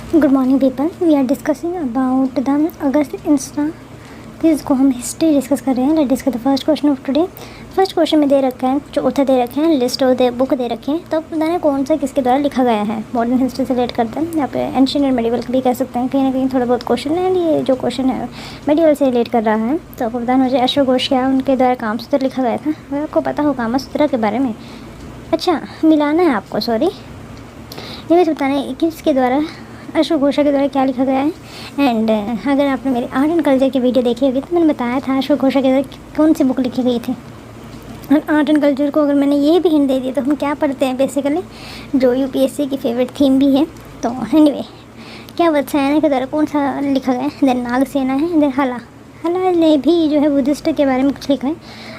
Good morning people, we are discussing about the August insta quiz को हम history discuss कर रहे हैं। Let discuss the first question of today. First question में दे रखा है, कुछ ऑथर दे रखे हैं, लिस्ट ऑफ द बुक दे रखे हैं। तो बताना कौन सा किसके द्वारा लिखा गया है। मॉडर्न हिस्ट्री से रिलेट करते हैं, यहाँ पे एंशिएंट एंड मेडिवल भी कह सकते हैं। कहीं ना कहीं थोड़ा बहुत क्वेश्चन है, ये जो क्वेश्चन है मेडिवल से रिलेट कर रहा है। तो आपको बताना मुझे अशोक घोष क्या उनके द्वारा कामसूत्र लिखा गया था। अगर आपको पता हो कामसूत्र के बारे में, अच्छा मिलाना है आपको, सॉरी ये मुझे बताना है किसके द्वारा, अशोक घोष के द्वारा क्या लिखा गया है। एंड अगर आपने मेरी आर्ट एंड कल्चर की वीडियो देखी होगी तो मैंने बताया था अशोक घोष के द्वारा कौन सी बुक लिखी गई थी। और आर्ट एंड कल्चर को अगर मैंने ये भी हिंट दे दी तो हम क्या पढ़ते हैं बेसिकली, जो यूपीएससी की फेवरेट थीम भी है। तो एनीवे क्या वत्सायन के द्वारा कौन सा लिखा गया है। देन नागसेना है, देन हला ने भी जो है बुद्धिस्ट के बारे में कुछ लिखा है।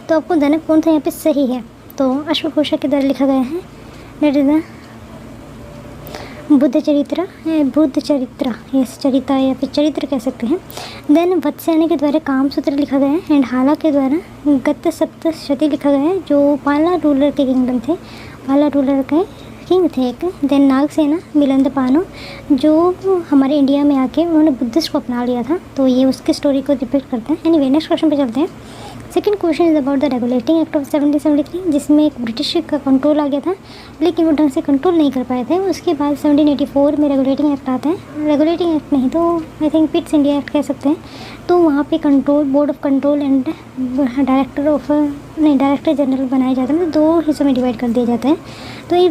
तो आपको देना कौन सा यहाँ पे सही है। तो अशोक घोष के द्वारा लिखा गया है डेट इज द बुद्ध चरित्र, यस चरिता या फिर चरित्र कह सकते हैं। देन वत्स्यायन के द्वारा कामसूत्र लिखा गया है। एंड हाला के द्वारा गत सप्तशती लिखा गया है, जो पाला रूलर के किंगडम थे, पाला रूलर के किंग थे एक। देन नागसेना मिलिंद पानो, जो हमारे इंडिया में आके उन्होंने बुद्धिस्ट को अपना लिया था। तो ये उसकी स्टोरी को डिपिक्ट करते हैं। एनीवे नेक्स्ट क्वेश्चन पे चलते हैं। Second question is about the regulating act of 1773, जिसमें एक ब्रिटिश का कंट्रोल आ गया था, लेकिन वो ढंग से कंट्रोल नहीं कर पाए थे। उसके बाद 1784 में रेगुलेटिंग एक्ट आता है। रेगुलेटिंग एक्ट नहीं तो I think Pitt's India act कह सकते हैं। तो वहाँ पे control board of control and director general बनाए जाते हैं, मतलब दो हिस्सों में डिवाइड कर दिया जाता है। तो ये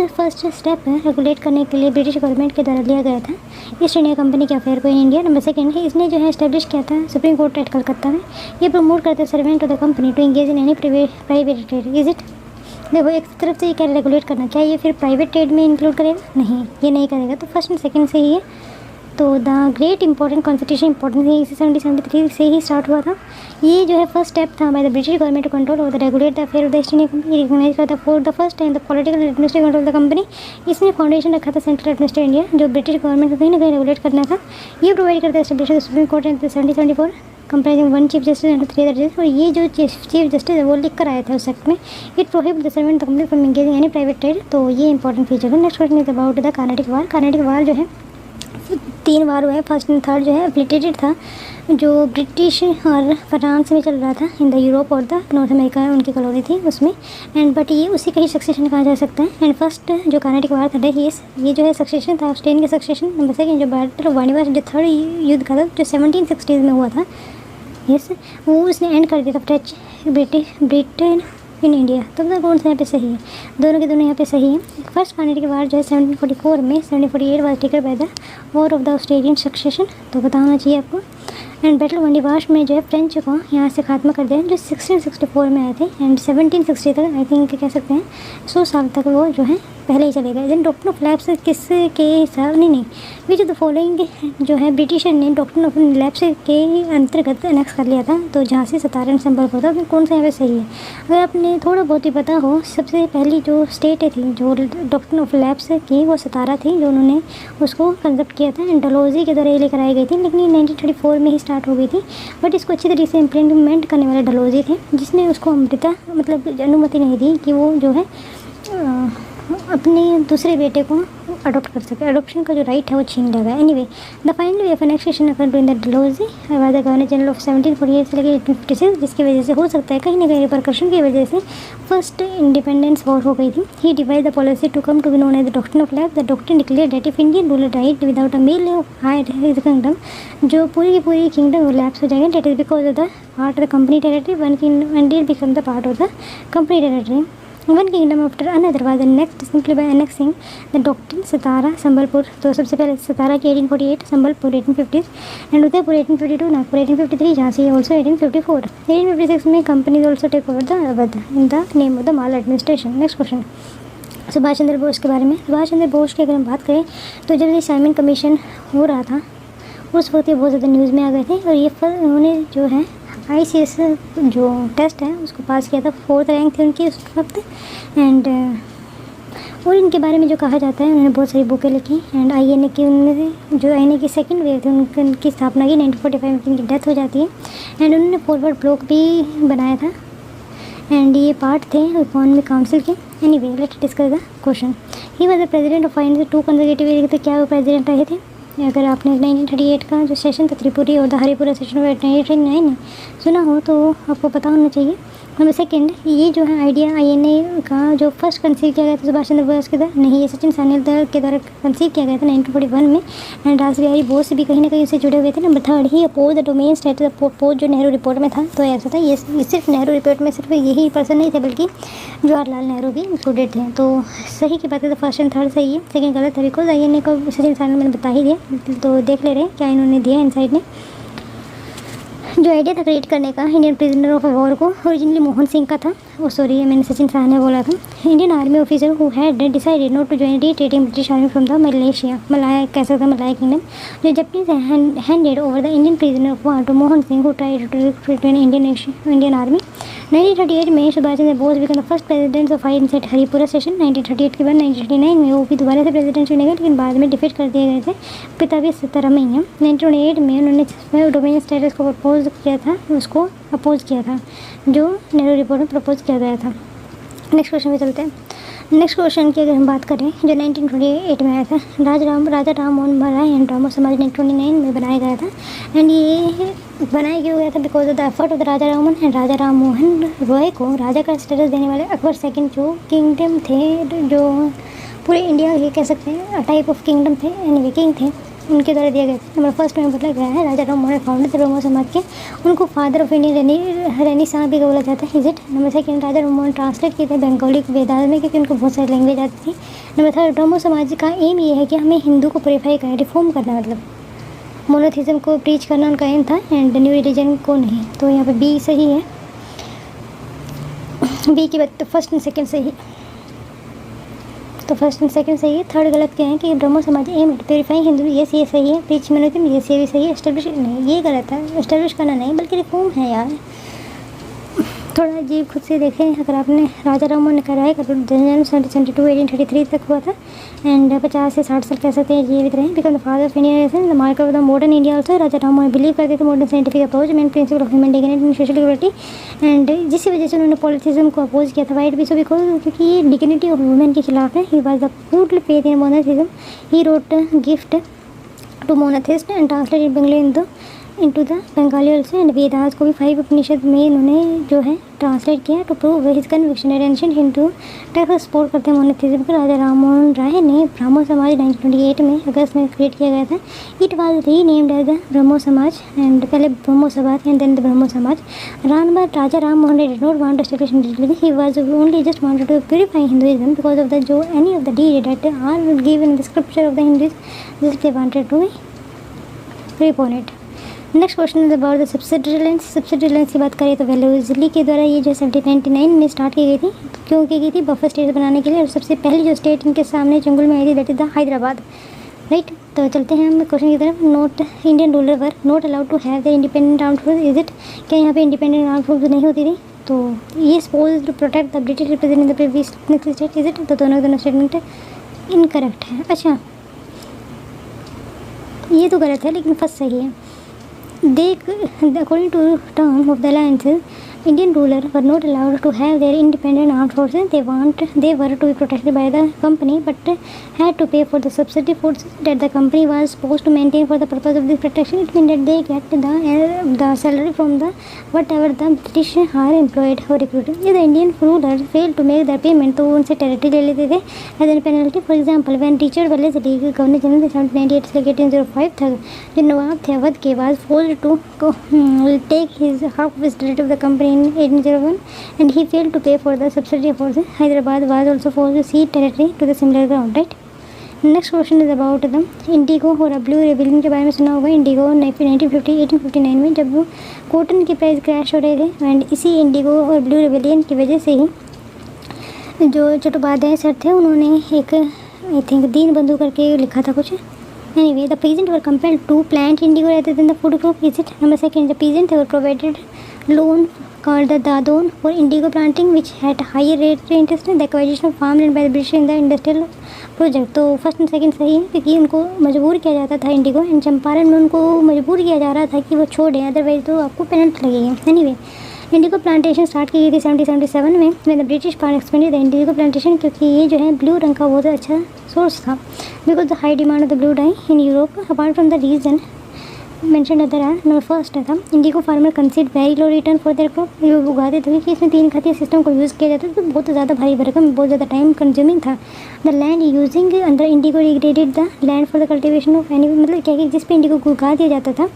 फर्स्ट स्टेप है रेगुलेट करने के लिए ब्रिटिश गवर्नमेंट के द्वारा लिया गया था ईस्ट इंडिया कंपनी के अफेयर को इन इंडिया। नंबर सेकंड है, इसने जो है इस्टेब्लिश किया था सुप्रीम कोर्ट एट कलकत्ता में। ये प्रमोट करते हैं servant of the company to engage in any private trade. Is it, देखो एक तरफ से ये क्या रेगुलेट करना, क्या ये फिर प्राइवेट ट्रेड में इंक्लूड करेगा? नहीं, ये नहीं करेगा। तो फर्स्ट एंड सेकंड से ही है। तो the great important constitution important है, इसे 1773 से ही स्टार्ट हुआ था। ये जो है फर्स्ट स्टेप था by the British government to control और the regulate the affair of the East India company. Recognize करता for the first time the political and administrative control of the company. इसने foundation रखा था central administrative India, जो British government को कहीं ना कहीं रेगुलेट करना था। ये प्रोवाइड करता है establish the supreme court and 1774 comprising 1 chief justice and 3 other जजेस। और ये जो चीफ जस्टिस है वो लिख कर आया था उस एक्ट में। It prohibit the servant the company from engaging any private trade. तो ये इंपॉर्टेंट फीचर है। Next question is about the Carnatic war. Carnatic war जो है 3 बार हुआ है। फर्स्ट एंड थर्ड जो है एफिलिएटेड था, जो ब्रिटिश और फ्रांस में चल रहा था इन द यूरोप और द नॉर्थ अमेरिका उनकी कॉलोनी थी उसमें। एंड बट ये उसी का ही सक्सेशन कहा जा सकता है। एंड फर्स्ट जो कार्नेटिक वार था ये जो है सक्सेशन था ऑस्ट्रेलियन के सक्सेशन। नंबर सेकंड जो बैटल ऑफ वानीवाश जो थर्ड युद्ध का था जो 1760 में हुआ था, यस वो उसने एंड कर दिया था फ्रेंच ब्रिटेन इन इंडिया। तो मतलब कौन सा यहाँ पे सही है? दोनों के दोनों यहाँ पे सही है। फर्स्ट कार्नेटिक वार जो है 1744 में, 1748 was taken by the war of the Australian succession. तो बताना चाहिए आपको। एंड बैटल ऑफ वानीवाश में जो है फ्रेंच को यहाँ से खात्मा कर दिया, जो 1664 में आए थे। एंड 1760 तक आई थिंक कह सकते हैं 100 साल तक वो जो है पहले ही चले गए। देन डॉक्ट्रिन ऑफ लैप्स किसके हिसाब नहीं विच द फॉलोइंग जो है ब्रिटिशर ने डॉक्ट्रिन ऑफ लैप्स के अंतर्गत एनेक्स कर लिया था। तो झांसी, सतारा एंड संबलपुर था। कौन सा यहाँ पे सही है? अगर आपने थोड़ा बहुत ही पता हो, सबसे पहली जो स्टेट थी जो डॉक्ट्रिन ऑफ लैप्स की वो सतारा थी, जो उन्होंने उसको कंसेप्ट किया था। एंड डलहौजी के द्वारा ये लेकर आई गई थी, लेकिन ये 1934 में ही स्टार्ट हो गई थी। बट इसको अच्छी तरीके से इम्प्लीमेंट करने वाले डलहौजी थे, जिसने उसको अमृता मतलब अनुमति नहीं दी कि वो जो है अपने दूसरे बेटे को अडॉप्ट कर सके। अडॉप्शन का जो राइट है वो छीन लिया गया। Anyway the final way of annexation occur in the Dalhousie was the governor general of 1748 से लेकर 1856, जिसकी वजह से हो सकता है कहीं ना कहीं रिपरकशन की वजह से फर्स्ट इंडिपेंडेंस वॉर हो गई थी। He divide the policy to come to be known as the doctrine of lapse. The doctrine declare that if Indian ruler died without a male heir the kingdom, जो पूरी की पूरी kingdom lapse हो जाएगा। That is because of the part of the company territory one did become the part of the company territory. One kingdom after another was annexed simply by annexing the doctrine Satara Sambalpur. तो सबसे पहले सतारा की 1848, Sambalpur 1850 and Udaipur 1852, Nagpur 1853, Jhansi also 1854। 1856 में company also take over the Awadh in the name of the maladministration. Next question Subhash Chandra Bose के बारे में। सुभाष चंद्र बोस की अगर हम बात करें तो जब ये साइमन कमीशन हो रहा था उस वक्त ये बहुत ज़्यादा न्यूज़ में आ गए थे। और ये उन्होंने जो है ICS जो टेस्ट है उसको पास किया था, 4th रैंक थी उनकी उस वक्त। एंड और इनके बारे में जो कहा जाता है, उन्होंने बहुत सारी बुकें लिखी। एंड INA की उन्होंने जो INA की सेकंड वेव थी उनकी स्थापना की 1945 में, इनकी डेथ हो जाती है। एंड उन्होंने फॉरवर्ड ब्लॉक भी बनाया था एंड ये पार्ट थे इकोनॉमिक काउंसिल के। Anyway let's discuss the question. He was the president of finance 2 consecutive year. तो क्या वो प्रेजिडेंट रहे थे? अगर आपने 1938 का जो सेशन था त्रिपुरी और द हरिपुरा सेशन ऑफ 1939 सुना हो तो आपको पता होना चाहिए। नंबर सेकंड, ये जो है आइडिया INA का जो फर्स्ट कंसीव किया गया था सुभाष चंद्र बोस के द्वारा नहीं, ये सचिन सान्याल के द्वारा कंसीव किया गया था 1941 में। एंड रासबिहारी बोस भी कहीं ना कहीं उससे जुड़े हुए थे। Number third, he oppose the dominion status oppose जो नेहरू रिपोर्ट में था। तो ऐसा था ये सिर्फ नेहरू रिपोर्ट में सिर्फ यही पर्सन नहीं थे बल्कि जवाहरलाल नेहरू भी इंक्लूडेड थे। तो सही की बात है तो फर्स्ट एंड थर्ड सही है, सेकंड गलत है बिकॉज INA को सचिन सान्याल मैंने बता ही दिया। तो देख ले रहे हैं क्या इन्होंने दिया इनसाइड ने। जो आइडिया था क्रिएट करने का इंडियन प्रिजनर ऑफ वॉर को ओरिजिनली मोहन सिंह का था। सॉरी मैंने सचिन शाह ने बोला था। Indian army officer who had decided not to join retreating British army from the Malaysia Malaya कह सकते हैं मलाया किंगडम। जो Japanese handed over the Indian prisoner of war to Mohan Singh who tried to recruit Indian army. 1938 में Subhash Chandra Bose became the first president of finance at Haripura session. 1938 के बाद 1939 में वो भी दोबारा से प्रेसिडेंट चुने गए लेकिन बाद में डिफीट कर दिए गए थे पिता भी 17 महीने। 1928 में उन्होंने डोमेन स्टेटस को प्रपोज किया था, उसको अपोज किया था जो नेहरू रिपोर्ट में प्रपोज किया गया था। नेक्स्ट क्वेश्चन पे चलते हैं। नेक्स्ट क्वेश्चन की अगर हम बात करें जो 1928 में आया था राजा राम मोहन राय एंड ब्रह्मो समाज 1929 में बनाया गया था। एंड ये बनाया क्यों गया था? Because of the effort of the Raja Raman and Raja Ram Mohan Roy को राजा का स्टेटस देने वाले अकबर सेकंड जो किंगडम थे, जो पूरे इंडिया ये कह सकते हैं टाइप ऑफ किंगडम थे, एनीवे किंग थे, उनके द्वारा दिया गया था। नंबर फर्स्ट में बताया गया है राजा राम मोहन फाउंडर थे ब्रह्मो समाज के, उनको फादर ऑफ इंडियन रेनेसां भी बोला जाता है। Is it? Number second, Raja Ram Mohan translate किए थे बंगाली वेदांत में क्योंकि उनको बहुत सारी लैंग्वेज आती थी। नंबर थर्ड, ब्रह्मो समाज का एम ये है कि हमें हिंदू को प्योरीफाई करना, रिफॉर्म करना, मतलब मोनोथिज्म को प्रीच करना उनका एम था एंड न्यू रिलीजन को नहीं। तो यहाँ पे बी सही है। बी की बात तो फर्स्ट एंड सेकंड सही, तो फर्स्ट एंड सेकंड सही है। थर्ड गलत क्या है कि ब्रह्मो समाज एम प्योरीफाइंग हिंदू, यस ये सही है। प्रीच मोनोथिज्म, यस ये भी सही है। एस्टेब्लिश नहीं, ये गलत है। एस्टेब्लिश करना नहीं बल्कि रिफॉर्म है यार। थोड़ा अजीब खुद से देखें। अगर आपने राजा राम मोहन का राय का जन्म 1833 तक हुआ था एंड 50 से 60 साल कह सकते हैं जीवित रहे। Because the father of India the marker of the modern India also. Raja Ram Mohan believe करते थे modern scientific approach main principle of human dignity and social equality and जिसकी वजह से उन्होंने पॉलिटिज्म को अपोज किया था। वाइट भी सो बिकॉज क्योंकि ये डिग्निटी ऑफ वुमेन के खिलाफ है। He was the total faith in monotheism. He wrote gift to monotheist and translate बंगले into the Bengali also and Vedas को भी 5 उपनिषद में इन्होंने जो है ट्रांसलेट किया to prove his conviction and Hindu type of support करते हैं मोनोथिज्म को। राजा राम मोहन राय ने ब्रह्मो समाज 1928 में अगस्त में क्रिएट किया गया था। It was renamed as the Brahmo Samaj and पहले ब्रह्मो Samaj and then the Brahmo Samaj. Raja Ram Mohan Roy did not want to establish Hinduism, he was only just wanted to purify Hinduism because of the जो any of the deed that are given in the scripture of the Hinduism just they wanted to रिपोन it. Next question is about the subsidiary land. Subsidiary land की बात करें तो Wellesley के द्वारा ये जो 1799 में स्टार्ट की गई थी। तो क्यों की गई थी? बफर स्टेट बनाने के लिए। और सबसे पहली जो स्टेट इनके सामने जंगल में आई थी that is the Hyderabad, right. तो चलते हैं हम क्वेश्चन की तरफ। Note Indian ruler were not allowed to have the independent armed force. Is it? क्या यहाँ पे इंडिपेंडेंट आर्म्ड फोर्स नहीं होती थी? तो ये suppose to protect the British represent in the previous state. Is it? तो दोनों स्टेटमेंट इनकरेक्ट है। अच्छा ये तो गलत है लेकिन फर्स्ट सही है। According to term of the alliances, Indian rulers were not allowed to have their independent armed forces. They were to be protected by the company, but had to pay for the subsidy forces that the company was supposed to maintain for the purpose of this protection. It means that they get the salary from the whatever the British are employed or recruited. If the Indian rulers failed to make their payment, तो उनसे territory ले लेते थे as a penalty. For example, when Richard Wellesley governor general 1798 से 1805 तक जो नवाब थे अवध के बाद forced to take his half of his territory of the company in 1801 and he failed to pay for the subsidy forces. Hyderabad was also forced to cede territory to the similar ground, right? Next question is about the Indigo और blue rebellion के बारे में सुना होगा। Indigo 1859 में जब वो cotton की प्राइस क्रैश हो रहे थे एंड इसी इंडिगो और ब्लू रेबिलियन की वजह से ही जो चट्टोपाध्याय सर थे उन्होंने एक आई थिंक दीन बंधु करके लिखा था कुछ। Anyway, the peasants were compelled to plant indigo rather than the food crop. Is it? Number second, the peasants were provided loan called the Dadon for indigo planting, which had higher rate of interest in the acquisition of farmland by the British in the industrial project. तो first and second सही है क्योंकि उनको मजबूर किया जाता था Indigo and Champaran में उनको मजबूर किया जा रहा था कि वो छोड़ें, अदरवाइज तो आपको पेनल्टी लगेगी। एनीवे इंडिगो प्लांटेशन स्टार्ट की गई थी 1777 में when the British part expanded the indigo plantation, क्योंकि ये जो है ब्लू रंग का बहुत अच्छा सोर्स था because the high demand of the blue dye in Europe apart from the reason mention other are. Number first था इंडिगो फार्मर कंसीड very low return for their crop. ये उगाते थे कि इसमें 3 खाती सिस्टम को यूज़ किया जाता था तो बहुत ज़्यादा भारी भरकम बहुत ज़्यादा टाइम कंज्यूमिंग था। The land using under Indigo degraded the land for the cultivation of any, मतलब क्या कि जिस पे इंडिगो को उगा दिया जाता था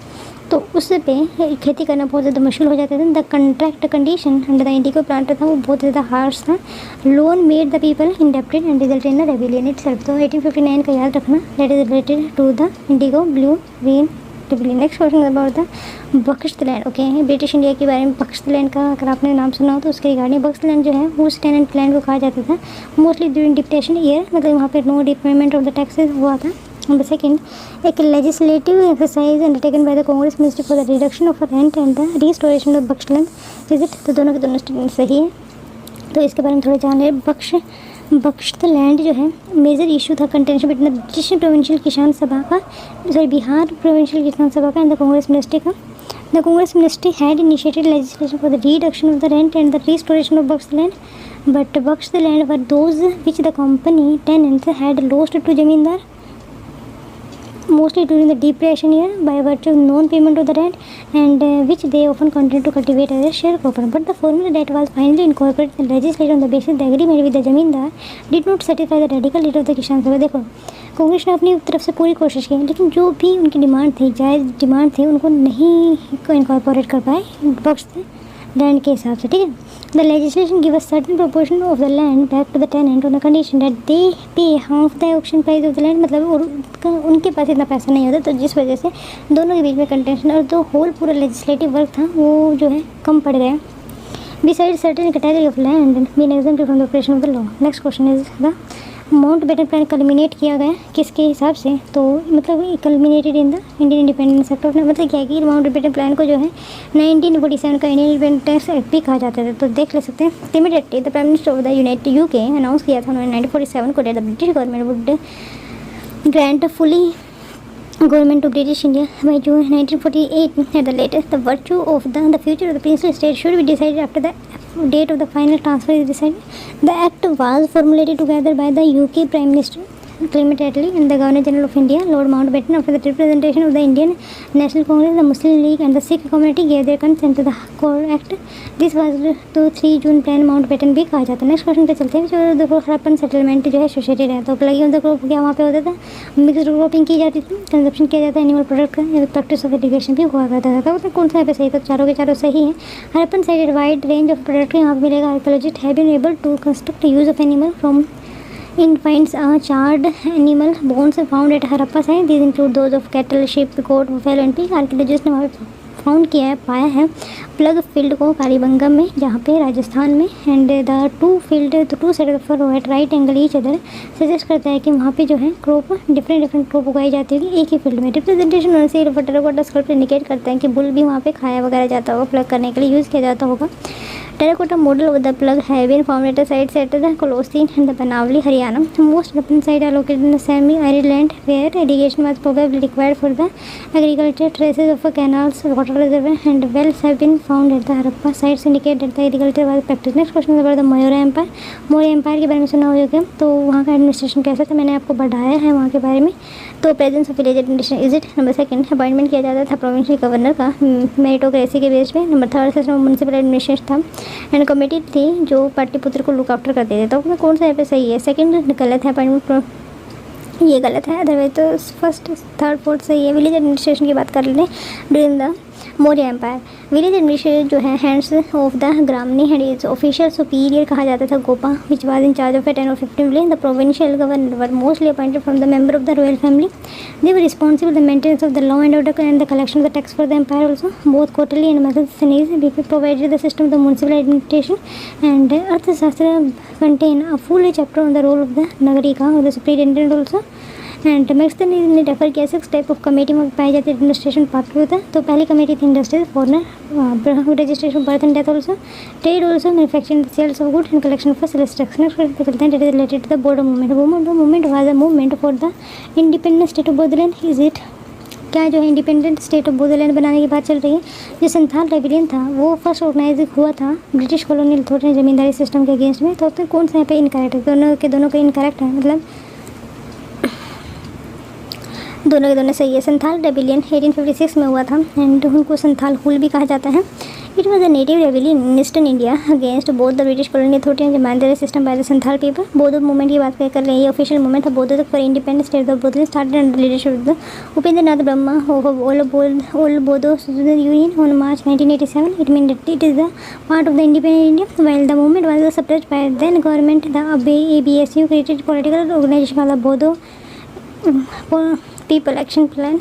तो उस पे खेती करना बहुत ज़्यादा मुश्किल हो जाता था। The contract condition under the indigo planter था वो बहुत ज़्यादा हार्श था। Loan made the people indebted and result in the rebellion itself. तो 1859 का याद रखना, that is related to the indigo blue green rebellion. Next question about the Bakasht land. Okay, British India के बारे में बख्शतलैंड का अगर आपने नाम सुना हो तो उसके रिगार्डिंग बख्शतलैंड जो है वो टेनेंट लैंड को कहा जाता था मोस्टली ड्यूरिंग डिप्टेशन ईयर, मतलब वहाँ पे नो डिपेमेंट ऑफ द टैक्सेस हुआ था। नंबर सेकेंड, एक legislative exercise undertaken by the Congress ministry for the reduction of rent and the restoration of Bakasht land is it. तो दोनों के दोनों स्टेटमेंट सही है, तो इसके बारे में थोड़ा जान रहे। बख्शतलैंड जो है मेजर इशू था contention between the British provincial Kisan Sabha का, सॉरी बिहार प्रोविंशियल किसान सभा का एंड द कांग्रेस मिनिस्ट्री का। The Congress ministry had initiated legislation for the reduction of the rent and the restoration of Bakasht land, but Bakasht land were those which the company tenants had lost to zamindar mostly during the depression year by virtue of non-payment of the rent and which they often continued to cultivate as a sharecropper. But the formula that was finally incorporated in legislation on the basis the agreement with the zamindar did not satisfy the radical leader of the किसान सभा। देखो कांग्रेस ने अपनी तरफ से पूरी कोशिश की लेकिन जो भी उनकी डिमांड थी जायज़ डिमांड थी उनको नहीं इनकॉर्पोरेट कर पाए लैंड के हिसाब से, ठीक है। The legislation give a certain proportion of the land back to the tenant on the condition that they pay half the auction price of the land, मतलब उनके पास इतना पैसा नहीं होता तो जिस वजह से दोनों के बीच में कंटेंशन और जो होल पूरा लेजिस्लेटिव वर्क था वो जो है कम पड़ गया। Beside certain category of land being exempted from the operation of the law. Next question is the Mountbatten plan culminate किया गया किसके हिसाब से, तो मतलब culminated in the Indian independence act of, मतलब क्या है कि माउंटबेटन प्लान को जो है 1947 का इंडियन इंडिपेंडेंस एक्ट भी कहा जाता था। तो देख ले सकते हैं। Immediately the prime minister of the United UK announce किया था उन्होंने 1947 को that the British government would grant fully government to British India by June 1948 at the latest. The virtue of the future of the princely state should be decided after the date of the final transfer is decided. The act was formulated together by the UK Prime Minister Clement Attlee and the Governor General of India Lord Mountbatten. After the representation of the Indian National Congress, the Muslim League and the Sikh community gave their consent to the core act. This was to 3 June plan Mountbatten भी कहा जाता है। Next question पे चलते हैं। जो देखो Harappan settlement जो है एसोसिएटेड है, तो प्लगी ऑन द क्रॉप क्या वहाँ पे होता था, मिक्सड क्रॉपिंग की जाती थी, कंजप्शन किया जाता है एनिमल प्रोडक्ट का, या प्रैक्टिस ऑफ इरिगेशन भी हुआ करता था। तो कौन सा यहाँ पे सही, तो चारों के चारों सही है। Harappan sided wide range of product यहाँ पे मिलेगा। Archaeologist have been able to construct use of animal from in finds charred animal bones found at Harappa site. These include those of cattle, sheep, goat, buffalo and pig. Archaeologists ने वहाँ पे found किया है, पाया है plug field को कालीबंगम में जहाँ पे राजस्थान में, and the two side of at right angle each other suggest करता है कि वहाँ पे जो है क्रॉप डिफरेंट क्रॉप उगाई जाती होगी एक ही फील्ड में। रिप्रेजेंटेशन से टेराकोटा स्कल्पचर इंडिकेट करते हैं कि बुल भी वहाँ पे खाया वगैरह जाता होगा, प्लग करने के लिए यूज़ किया जाता होगा। Terracotta model of the plug have been found at the sites at the Colosseum and the Banavli, Haryana. Most open sites are located in the semi-arid land where irrigation was probably required for the agriculture. Traces of canals, water reservoirs and wells have been found at the Harappa sites indicate that the agriculture was practiced. Next question is about the Maurya Empire. Maurya Empire के बारे में सुना होगा तो वहाँ का administration कैसा था, मैंने आपको बढ़ाया है वहाँ के बारे में। तो presence of village administration is it. Number second, appointment किया जाता था प्रोविंशियल गवर्नर का मेरिटोक्रेसी के बेस पे। Number third, system of municipal administration था एंड कमेटी थी जो पाटलिपुत्र को लुक आफ्टर करते थे। तो उसमें कौन सा यहाँ पे सही है, सेकंड गलत है, अपॉइंटमेंट ये गलत है, अदरवाइज तो फर्स्ट थर्ड फोर्थ सही है। विलेज एडमिनिस्ट्रेशन की बात कर लें during the Maurya empire. Village administration जो है hands of the Gramani and is official superior कहा जाता था Gopa which was in charge of 10 or 15 village. The provincial governor were mostly appointed from the member of the royal family. They were responsible the maintenance of the law and order and the collection of the tax for the empire also both quarterly and monthly provided the system of the municipal administration and Arthashastra contain a full chapter on the role of the Nagarika और the superintendent also. And मैक्सटन ने refer किया 6 type of committee में पाई जाती है administration part होता है। तो पहली कमेटी थी industries, foreigner registration, birth and death also, trade also, manufacturing, sales of good and collection of sales tax. Next चलते हैं, that is related to the Bodo movement. Bodo movement was a movement for the independent state of Bodoland is it. क्या जो है independent state of Bodoland बनाने की बात चल रही है। जो संथाल रेबिलियन था वो फर्स्ट ऑर्गेनाइज हुआ था ब्रिटिश कॉलोनियल अथॉरिटी जमींदारी सिस्टम के अगेंस्ट में। तो कौन सा यहाँ पे इनकरेक्ट है? दोनों के इनकरेक्ट है, मतलब दोनों के दोनों सही है। संथाल रेबिलियन 1856 में हुआ था एंड उनको संथाल हुल भी कहा जाता है। It was a native rebellion in eastern India against both the British colonial authority and zamindari system by the Santhal people. Bodo movement की बात कर रहे हैं, ये ऑफिशियल मूवमेंट था बोडो तक for independent state of Bodoland started under leadership of the Upendra Nath Brahma all Bodo union on March 1987। It mean that it is the part of the independent India while the movement was suppressed by then government. The ABSU created political organisation वाला Bodo People Action Plan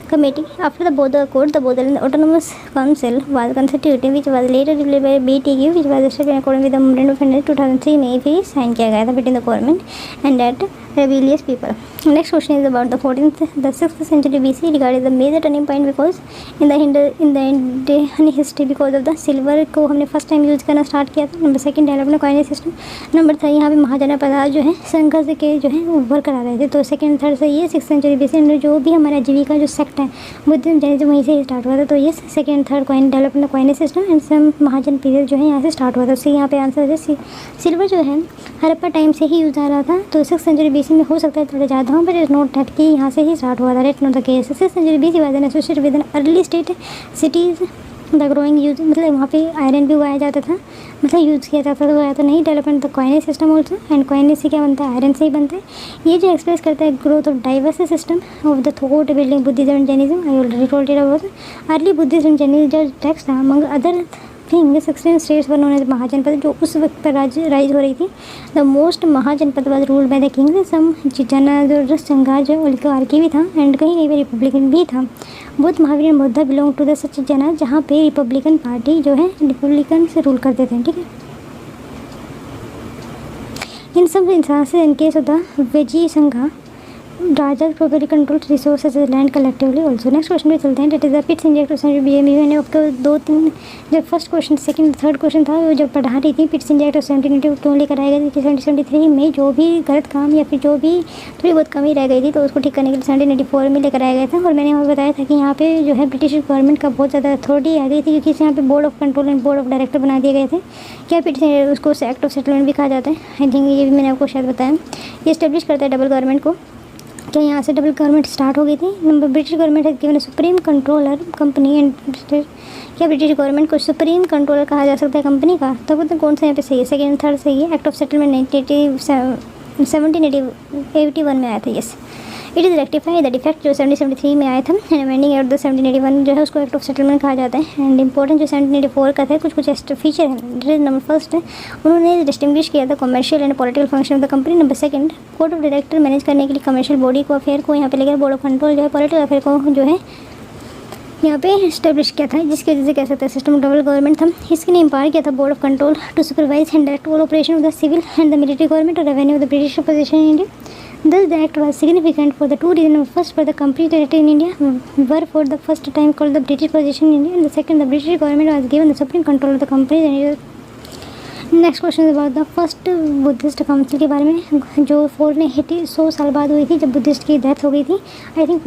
Committee. After the Bodo Accord, the Bodoland Autonomous Council was constituted, which was later replaced by BTQ, which was established in accordance with the Memorandum of 2003 में भी sign किया गया था between the government and that rebellious people. Next question is about the 6th century BC regarding the major turning point because in the Indian history because of the silver को हमने first time use करना start किया था। Number 2 development coinage system. Number 3 यहाँ पे महाजन प्रदान जो है संघर्ष के जो है उभर कर आ रहे थे। तो सेकंड थर्ड सही है। 6th सेंचुरी BC में जो भी हमारा आजीविका जो सेक्ट है बुद्धिज्म जैनिज्म वहीं से स्टार्ट हुआ था। तो ये second third coin development coinage system and some महाजन पीरियड जो है यहाँ से स्टार्ट हुआ था। तो यहाँ पे आंसर है सिल्वर जो है हड़प्पा टाइम से ही यूज़ आ रहा था। तो 6th सेंचुरी BC में हो सकता है थोड़ा ज़्यादा हो, बट इज नॉट दैट कि यहाँ से ही स्टार्ट हुआ था। That not the case. 6th century BC was an associated with an early state cities the growing use, मतलब वहाँ पे आयरन भी उगाया जाता था, मतलब यूज़ किया जाता था। उगाया तो नहीं। Development the coinage system also and coinage से क्या बनता है? आयरन से ही बनता है। ये जो एक्सप्रेस करता है growth of diverse system of the thought building Buddhism and Jainism. I already told it about early Buddhism and Jainism जो टेक्स्ट था among other thing 16 states were known as Mahajanapada जो उस वक्त पर राइज हो रही थी। The most Mahajanapada was ruled by the king. Some जना जो संघा जो ओलिगार्की भी था एंड कहीं कहीं पे रिपब्लिकन भी था। Buddha Mahavir and Buddha belong to the such जना जहाँ पे रिपब्लिकन पार्टी जो है रिपब्लिकन से रूल करते थे। ठीक है। इन सब इंसांस इन केस होता Vajji sangha raja property control resources land collectively also. Next question पे चलते हैं। That is the Pitt's India टू मैंने आपको 2-3 जब first question second third question था वो जब पढ़ा रही थी पिट्स इंडिया 1792 क्यों लेकर आए गए थे। 1773 में जो भी गलत काम या फिर जो भी थोड़ी बहुत कमी रह गई थी तो उसको ठीक करने के लिए 1784 में लेकर आया गया था। और मैंने वहाँ बताया था कि यहाँ पे जो है ब्रिटिश गवर्नमेंट का बहुत ज़्यादा अथॉरिटी आ गई थी क्योंकि यहाँ पे board of control and board of director बना दिए गए थे। क्या पिट्स उसको एक्ट ऑफ सेटलमेंट भी कहा जाता है। आई थिंक ये भी मैंने आपको शायद बताया। ये इस्टेब्लिश करता है डबल गवर्नमेंट को। क्या यहाँ से डबल गवर्नमेंट स्टार्ट हो गई थी। Number British government has given supreme controller company and क्या ब्रिटिश गवर्नमेंट को सुप्रीम कंट्रोलर कहा जा सकता है कंपनी का। तो मतलब कौन सा यहाँ पे सही है? सेकंड थर्ड सही है। एक्ट ऑफ सेटलमेंट 1781 में आया था। Yes it is rectify the defect जो 1773 में आया था एंड अमेंडिंग एक्ट द 1781 जो है उसको एक्ट ऑफ सेटलमेंट कहा जाता है। एंड इंपॉर्टेंट जो 1784 का था कुछ एक्स्ट्रा फीचर है। नंबर फर्स्ट है उन्होंने डिस्टिंग्विश किया था commercial and political function of the company. Number second court of director manage करने के लिए कमर्शियल बॉडी को अफेयर को यहाँ पे लेकर बोर्ड ऑफ कंट्रोल जो है पॉलिटिकल अफेयर को जो है यहाँ पे इस्टेब्लिश किया था जिसकी वजह से कह सकते हैं सिस्टम डबल गवर्नमेंट था। इसके लिए इम्पायर किया था board of control to supervise and direct all operation of the civil and the military government और revenue of the British position in India. Thus, the act was significant for the two reasons. First, for the complete territory in India were for the first time called the British possession in India, and the second, the British government was given the supreme control of the company. Next question about the first Buddhist council के बारे में जो 100 साल बाद हुई थी जब Buddhist की डेथ हो गई थी। आई थिंक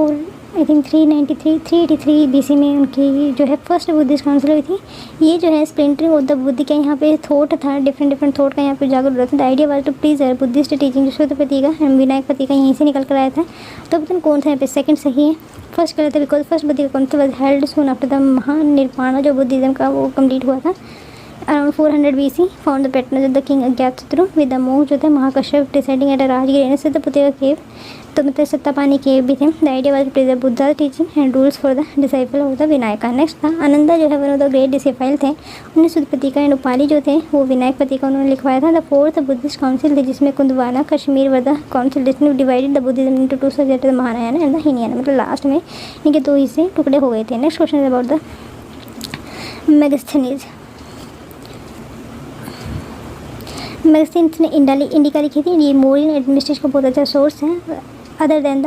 383 BC में उनकी जो है फर्स्ट बुद्धिस्ट काउंसिल हुई थी। ये जो है स्प्लिंटरिंग ऑफ द बुद्धि का यहाँ पे थॉट था, डिफरेंट थॉट का यहाँ पे उजागर हो रहा था। The idea was to preserve Buddhist teaching जो शुद्धपति का विनायक पति का यहीं से निकल कर आया था। तो पता कौन सा यहाँ पे सेकंड सही है। फर्स्ट गलत है because first Buddhist council was held soon after the Mahanirvana जो बुद्धिज्म का वो कम्प्लीट हुआ था। Around 400 BC, found the patronage of the king Agyatashatra with the monk जो थे Mahakashyapa deciding at Rajgir and सिद्धपुतेवा केव। तो मतलब सत्तापानी केव भी थे। The idea was to preserve Buddha teaching and rules for the disciple of the Vinayaka. Next था आनंदा जो है one of the great disciple थे। उन्हें सुद्धपति का एंड उपाली जो थे वो विनायक पति का उन्होंने लिखवाया था। द फोर्थ बुद्धिस्ट काउंसिल थी जिसमें कुंदवाना कश्मीर व द काउंसिल जिसने divided the Buddhism into two subject the Mahayana and the Hinayana. मतलब लास्ट में इनके 2 हिस्से टुकड़े हो गए थे। Next question is about the Megasthenes. Magazines ने इंडिका लिखी थी। ये मोरियन एडमिनिस्ट्रेशन का बहुत अच्छा सोर्स है। Other than the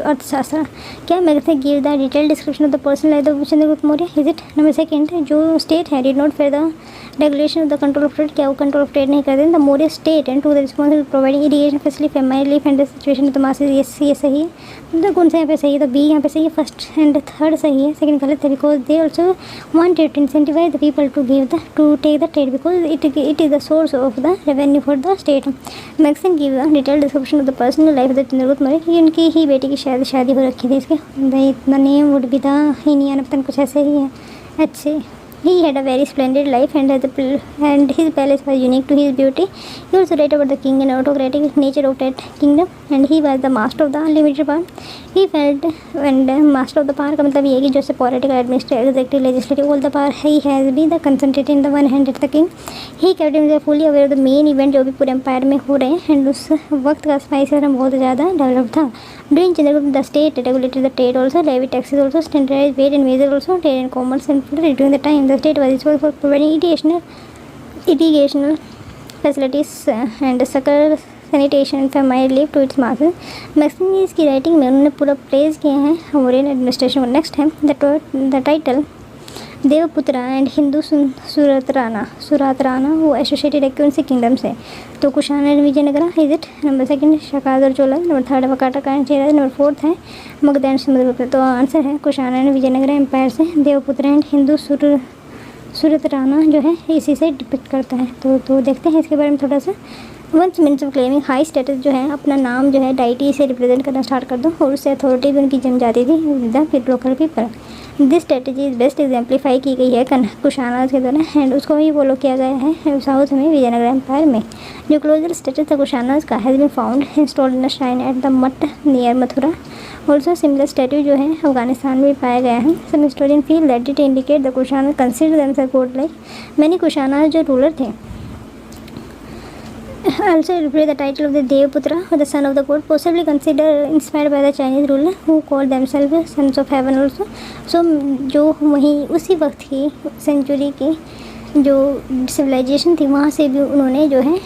Arthashastra. क्या Megasthenes give the detail description of the person life of Chandragupta Maurya? Is it? Number second, जो स्टेट है did not fair the regulation of the control of trade, क्या वो कंट्रोल ऑफ ट्रेड नहीं करते? The Maurya state and to the responsible providing irrigation facility famine relief and the situation of the masses. ये सही है। मतलब कौन सा यहाँ पे सही है? तो बी यहाँ पे सही है, फर्स्ट एंड थर्ड सही है, सेकंड गलत है। Because they also wanted to incentivise the people to give the to take the trade because it is the source of the revenue for the state. Megasthenes give the detail description of the personal life of the Chandragupta Maurya, कि उनकी ही बेटी की शादी हो रखी थी। इसके the name would be the Hinayana, कुछ ऐसे ही है। अच्छे He had a very splendid life and his palace was unique to his beauty. He also wrote about the king and autocratic nature of that kingdom, and he was the master of the unlimited power. He felt and master of the power का मतलब ये है कि जैसे political, administrative, executive, legislative, all the power he has been the concentrated in the one hand at the king. He kept himself fully aware of the main event जो भी पूरे empire में हो रहे हैं, and उस वक्त का स्पाई सिस्टम बहुत ज़्यादा डेवलप था. During Chandragupta, the state regulated the trade also, levied taxes also, standardized weight and measure also, trade and commerce and food. During the time, the state was responsible for providing irrigational facilities and succor, sanitation and famine relief to its masses. मैक्सिम की writing में उन्होंने पूरा praise किया है Mauryan administration को. Next है the title Devaputra and Hindu Suratrana वो एसोसिएटेड है कौन से किंगडम से? तो Kushan and Vijayanagara. Is it? Number second शकाद और Chola. Number third Vakataka and Chera. Number fourth है मगध एंड समुद्रगुप्त. तो आंसर है कुशान एंड विजयनगरा एम्पायर से देवपुत्रा एंड हिंदू सुरतराना जो है इसी से डिपिक्ट करता है. तो देखते हैं इसके बारे में थोड़ा सा. Once means of claiming high status जो है अपना नाम जो है डाइटी से रिप्रेजेंट करना स्टार्ट कर दो और उससे अथॉरिटी भी उनकी जम जाती थी with the local people. This strategy is best exemplify की गई है कुशानाज के द्वारा एंड उसको ही फॉलो किया गया है साउथ में विजयनगर एम्पायर में. जो क्लोजर स्टेटस था कुशानाज का has been found installed in shrine at the math near Mathura. Also similar statue जो है अफगानिस्तान में भी पाया गया है. Some historian feel that it indicate the Kushanas consider themself god like. मैंने कुशानाज जो रूलर थे also replaced the title of the Devaputra or the son of the god, possibly considered inspired by the Chinese ruler who called themselves sons of heaven also. So जो वहीं उसी वक्त की century की जो सिविलाइजेशन थी वहाँ से भी उन्होंने जो है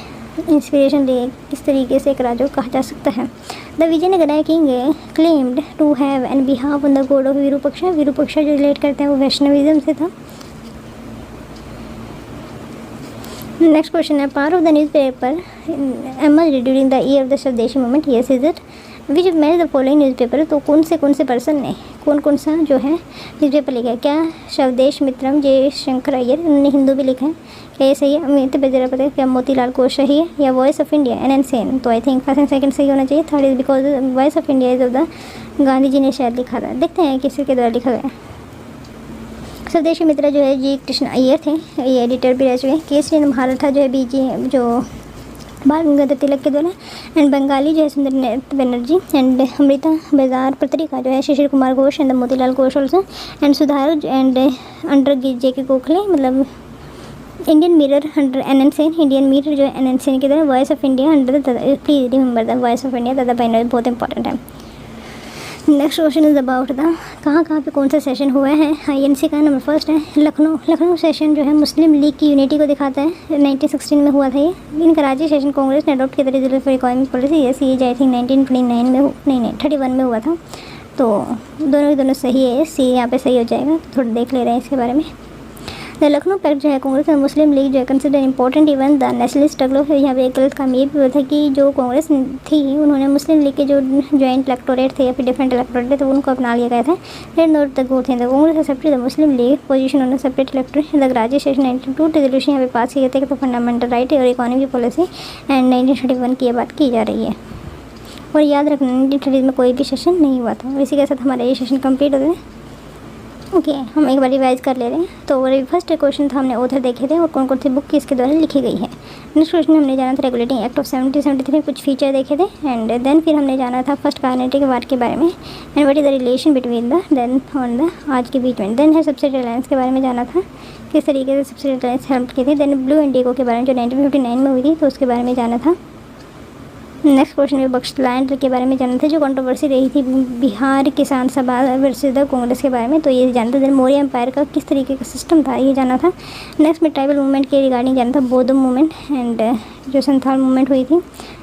इंस्पिरेशन ले इस तरीके से एक राजा कहा जा सकता है. The Vijayanagara king claimed to have an behalf on the god of Virupaksha. Virupaksha जो रिलेट करते हैं वो वैष्णविज्म से था. नेक्स्ट क्वेश्चन है part of the newspaper emerge during the year of the Swadeshi movement. Yes is it? Which match the following newspaper. तो कौन से पर्सन ने कौन सा जो है न्यूज़ पेपर लिखा है? क्या स्वदेश मित्रम जय शंकर अय्यर, उन्होंने हिंदू भी लिखा है. क्या ये सही है? अमित बेजरा. क्या मोतीलाल घोष सही है या voice of India N Sen? तो I think first and second सही होना चाहिए. Third is because voice of India is of the Gandhi ji ने शायद लिखा था. देखते हैं किसी के द्वारा लिखा गया. स्वदेशी मित्र जो है जी कृष्ण अय्यर थे, ये एडिटर भी रह चुके हैं. केसरी महारथा जो है बीजी जो बाल गंगाधर तिलक के द्वारा. एंड बंगाली जो है सुंदर बनर्जी. एंड अमृता बाजार पत्रिका जो है Shishir Kumar Ghosh and Motilal Ghosh also. And Sudhar and under J K Gokhale. मतलब Indian Mirror under N Sen. Indian Mirror जो है एन सेन के द्वारा. Voice of India under please remember the voice of India Dadabhai बहुत इंपॉर्टेंट है. Next question is about the कहाँ पे कौन सा सेशन हुआ है. INC का नंबर फर्स्ट है लखनऊ सेशन जो है मुस्लिम लीग की यूनिटी को दिखाता है. 1916 में हुआ था ये. इन कराची सेशन कांग्रेस ने अडॉप्ट किया था reserve for economic policy. Yes ये आई थिंक 1929 में नहीं 31 में हुआ था. तो दोनों सही है. सी यहाँ पे सही हो जाएगा. थोड़ा देख ले रहे हैं इसके बारे में. द लखनऊ पैक्ट जो है कांग्रेस और मुस्लिम लीग जो है consider important even the nationalist struggle. यहाँ पे एक गलत काम ये भी हुआ था कि जो कांग्रेस थी उन्होंने मुस्लिम लीग के जो जॉइंट इलेक्टोरेट थे या फिर डिफरेंट इलेक्टोरेट थे तो उनको अपना लिया गया था. रेड नोट द गो थे the Congress separate the Muslim league position on separate electorate. The Karachi session 1992 resolution यहाँ पे पास किए गए थे कि फंडामेंटल राइट और इकोनॉमी पॉलिसी एंड 1931 की बात की जा रही है. और याद रखना 1930 में कोई भी सेशन नहीं हुआ था. और इसी के साथ हमारा ये सेशन कम्प्लीट हो गया. ओके हम एक बार रिवाइज कर ले रहे हैं. तो फर्स्ट क्वेश्चन था हमने ऑथर देखे थे और कौन कौन सी बुक किसके द्वारा लिखी गई है. नेक्स्ट क्वेश्चन हमने जाना था रेगुलेटिंग एक्ट ऑफ 1773 कुछ फीचर देखे थे. एंड देन फिर हमने जाना था फर्स्ट कार्नेटिक वार के बारे में and what is the relation between the then on the आज के बीच में. देन है सबसिडी अलायंस के बारे में जाना था किस तरीके से सबसिडी अलायंस हेल्प की थी. देन ब्लू इंडिगो के बारे में जो 1959 में हुई थी तो उसके बारे में जाना था. नेक्स्ट क्वेश्चन में बख्श लैंड के बारे में जानना था जो कंट्रोवर्सी रही थी बिहार किसान सभा वर्सेस द कांग्रेस के बारे में. तो ये जानता था. मौर्य एम्पायर का किस तरीके का सिस्टम था ये जाना था. नेक्स्ट में ट्राइबल मूवमेंट के रिगार्डिंग जाना था बौद्ध मूवमेंट एंड जो संथाल मूवमेंट हुई थी.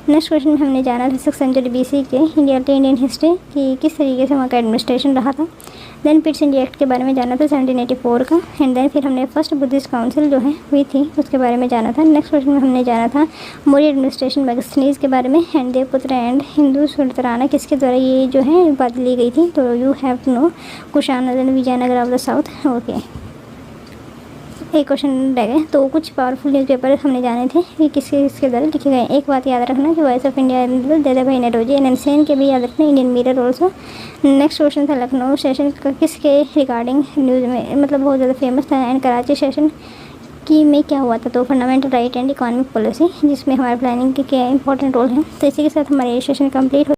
नेक्स्ट क्वेश्चन में हमने जाना था 6th सेंचुरी BC के इंडिया के इंडियन हिस्ट्री कि किस तरीके से वहाँ का एडमिनिस्ट्रेशन रहा था। देन पिट्स इंडिया एक्ट के बारे में जाना था 1784 का। एंड देन फिर हमने फर्स्ट बुद्धिस्ट काउंसिल जो है हुई थी उसके बारे में जाना था। नेक्स्ट क्वेश्चन में हमने जाना था मौर्य एडमिनिस्ट्रेशन मैगस्थनीज के बारे में। एंड देवपुत्र एंड हिंदू सुल्ताना किसके द्वारा ये जो है बात ली गई थी, तो you have to know Kushan and Vijayanagar of the south. Okay, एक क्वेश्चन रह गए। तो कुछ पावरफुल न्यूज़पेपर हमने जाने थे कि किसके द्वारा लिखे गए। एक बात याद रखना कि वॉइस ऑफ इंडिया दादा भाई नौरोजी एंड सेन के भी याद रखना, Indian mirror also. Next question था लखनऊ सेशन का किसके रिगार्डिंग न्यूज़ में मतलब बहुत ज़्यादा फेमस था। एंड कराची सेशन की में क्या हुआ था, तो fundamental right and economic policy जिसमें हमारे प्लानिंग के क्या इंपॉर्टेंट रोल है। तो इसी के साथ हमारे सेशन कंप्लीट हो